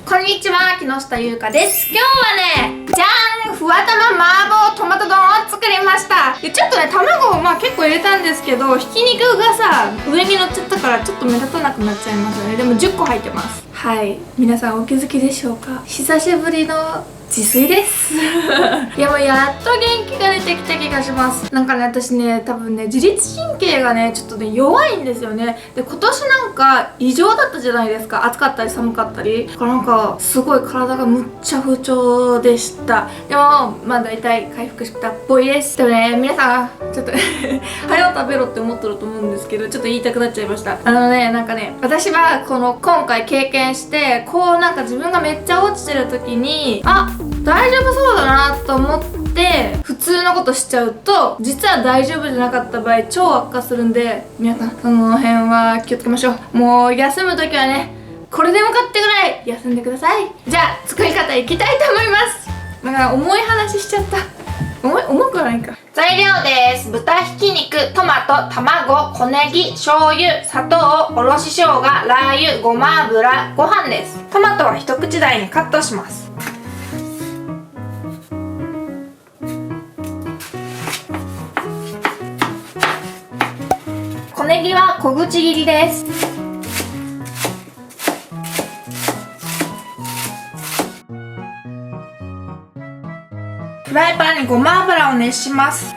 こんにちは、木下優香です。今日はね、じゃーん、ふわたま麻婆トマト丼を作りました。でちょっとね、卵を結構入れたんですけど、ひき肉がさ、上に乗っちゃったからちょっと目立たなくなっちゃいますよね。でも10個入ってます。はい、皆さんお気づきでしょうか。久しぶりの自炊ですいやもうやっと元気が出てきた気がします。なんかね、私ね、多分ね、自律神経がねちょっとね弱いんですよね。で今年なんか異常だったじゃないですか。暑かったり寒かったりだから、なんかすごい体がむっちゃ不調でした。でも大体回復したっぽいです。でもね、皆さんちょっと早く食べろって思ってると思うんですけど、ちょっと言いたくなっちゃいました。なんかね、私は今回経験してなんか自分がめっちゃ落ちてる時に大丈夫そうだなと思って普通のことしちゃうと、実は大丈夫じゃなかった場合超悪化するんで、皆さんその辺は気をつけましょう。もう休む時はね、これでもかってぐらい休んでください。じゃあ作り方いきたいと思います。だから重い話しちゃった。重くはないか。材料です。豚ひき肉、トマト、卵、小ネギ、醤油、砂糖、おろし生姜、ラー油、ごま油、ご飯です。トマトは一口大にカットします。小ネギは小口切りです。フライパンにごま油を熱します。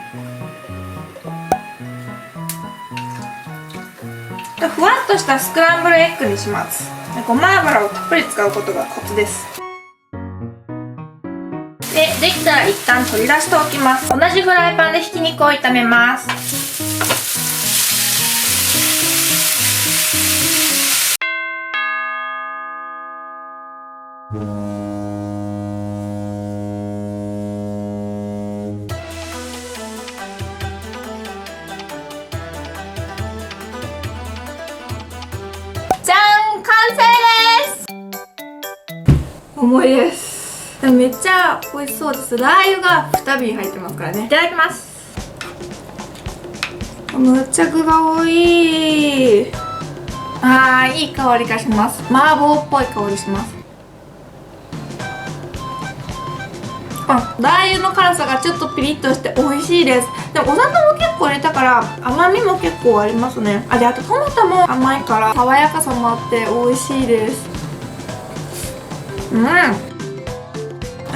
ふわっとしたスクランブルエッグにします。ごま油をたっぷり使うことがコツです。できたら一旦取り出しておきます。同じフライパンでひき肉を炒めます。じゃん、完成です。重いです。でもめっちゃ美味しそうです。ラー油が2瓶入ってますからね。いただきます。むっちゃ具が多い。いい香りがします。麻婆っぽい香りします。ラー油の辛さがちょっとピリッとして美味しいです。でもお砂糖も結構入れたから甘みも結構ありますね。あとトマトも甘いから爽やかさもあって美味しいです。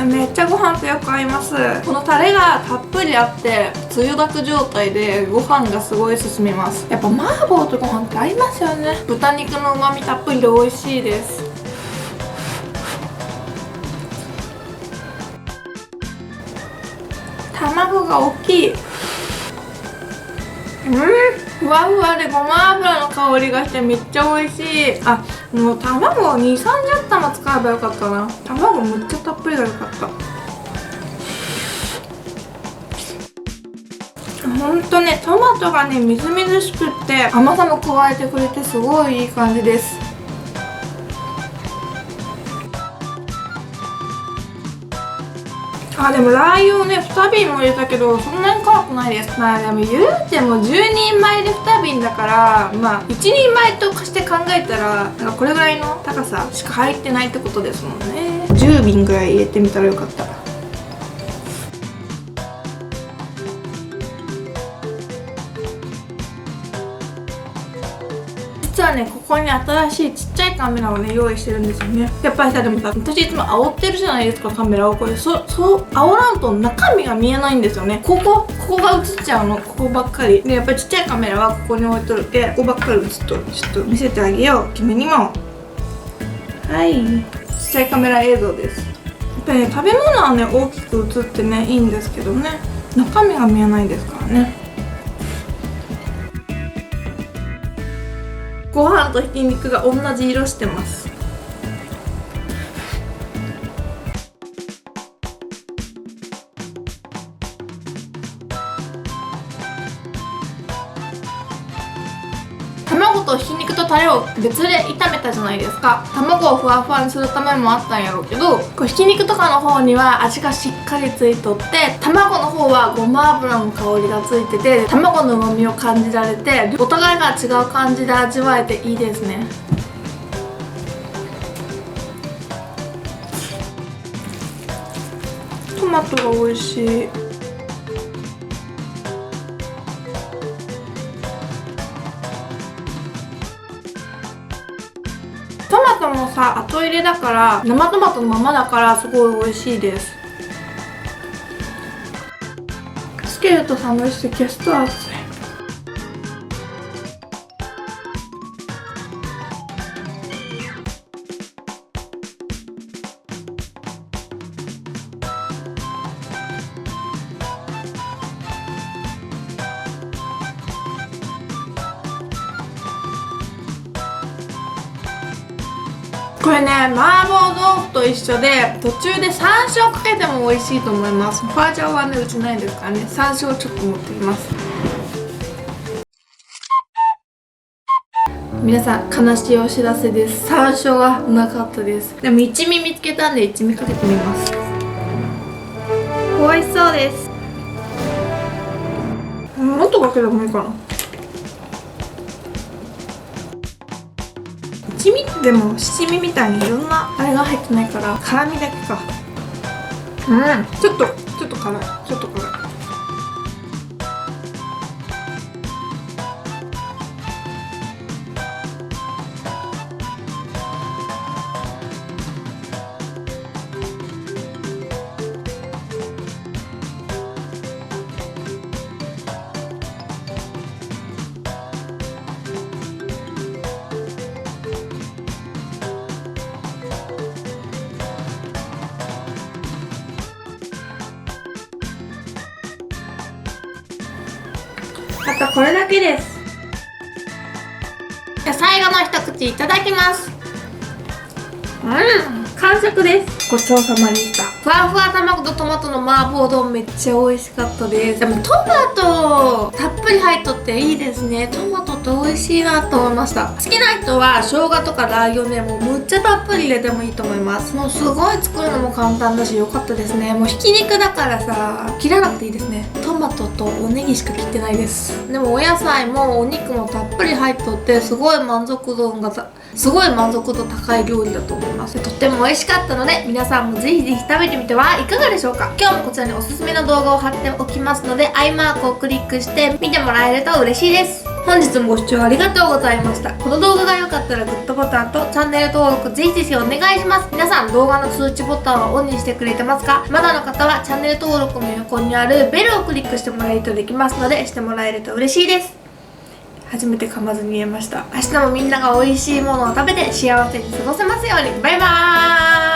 めっちゃご飯とよく合います。このタレがたっぷりあってつゆだく状態でご飯がすごい進みます。やっぱ麻婆とご飯って合いますよね。豚肉の旨味たっぷりで美味しいです。卵が大きい。ふわふわでごま油の香りがしてめっちゃ美味しい。もう卵を2、30玉使えばよかったな。卵むっちゃたっぷりがよかった。ほんとね、トマトがねみずみずしくって甘さも加えてくれてすごいいい感じです。でもラー油をね2瓶も入れたけどそんなに辛くないです。でも言うても10人前で2瓶だから1人前として考えたらこれぐらいの高さしか入ってないってことですもんね。10瓶ぐらい入れてみたらよかった。実はね、ここに新しいちっちゃいカメラをね用意してるんですよね。やっぱりさ、でもさ、私いつも煽ってるじゃないですか、カメラを。これ煽らんと中身が見えないんですよね。ここが映っちゃうの、ここばっかりで。やっぱりちっちゃいカメラはここに置いとるけ、ここばっかり映っとる。ちょっと見せてあげよう、君にも。はい、ちっちゃいカメラ映像です。やっぱりね、食べ物はね大きく映ってねいいんですけどね、中身が見えないですからね。ご飯とひき肉が同じ色してます。卵とひき肉とタレを別で炒めたじゃないですか。卵をふわふわにするためもあったんやろうけど、ひき肉とかの方には味がしっかりついとって、卵の方はごま油の香りがついてて、卵の旨味を感じられて、お互いが違う感じで味わえていいですね。トマトが美味しい。トマトもさ、後入れだから生トマトのままだからすごい美味しいです。つけると寒いし消すと暑い。これね、麻婆豆腐と一緒で途中で山椒かけても美味しいと思います。花椒はね、うちないですからね。山椒ちょっと持ってきます。皆さん、悲しいお知らせです。山椒がなかったです。でも一味見つけたんで一味かけてみます。美味しそうです。もっとかけてもいいかな。七味でも七味みたいにいろんなあれが入ってないから辛みだけか。ちょっと辛い。ちょっと辛い。あとこれだけです。じゃあ最後の一口いただきます。完食です。ごちそうさまでした。ふわふわ卵とトマトの麻婆丼めっちゃ美味しかったです。でもトマトたっぷり入っとっていいですね。トマトって美味しいなと思いました。好きな人は生姜とかラー油ね、もうむっちゃたっぷり入れてもいいと思います。もうすごい作るのも簡単だし良かったですね。もうひき肉だからさ、切らなくていいですね。トマトとおネギしか切ってないです。でもお野菜もお肉もたっぷり入っとってすごい満足度高い料理だと思います。とっても美味しかったので皆さんもぜひぜひ食べてみてはいかがでしょうか。今日もこちらにおすすめの動画を貼っておきますので、アイマークをクリックして見てもらえると嬉しいです。本日もご視聴ありがとうございました。この動画が良かったらグッドボタンとチャンネル登録ぜひぜひお願いします。皆さん動画の通知ボタンはオンにしてくれてますか？まだの方はチャンネル登録の横にあるベルをクリックしてもらえるとできますので、してもらえると嬉しいです。初めて噛まずに言えました。明日もみんなが美味しいものを食べて幸せに過ごせますように。バイバーイ。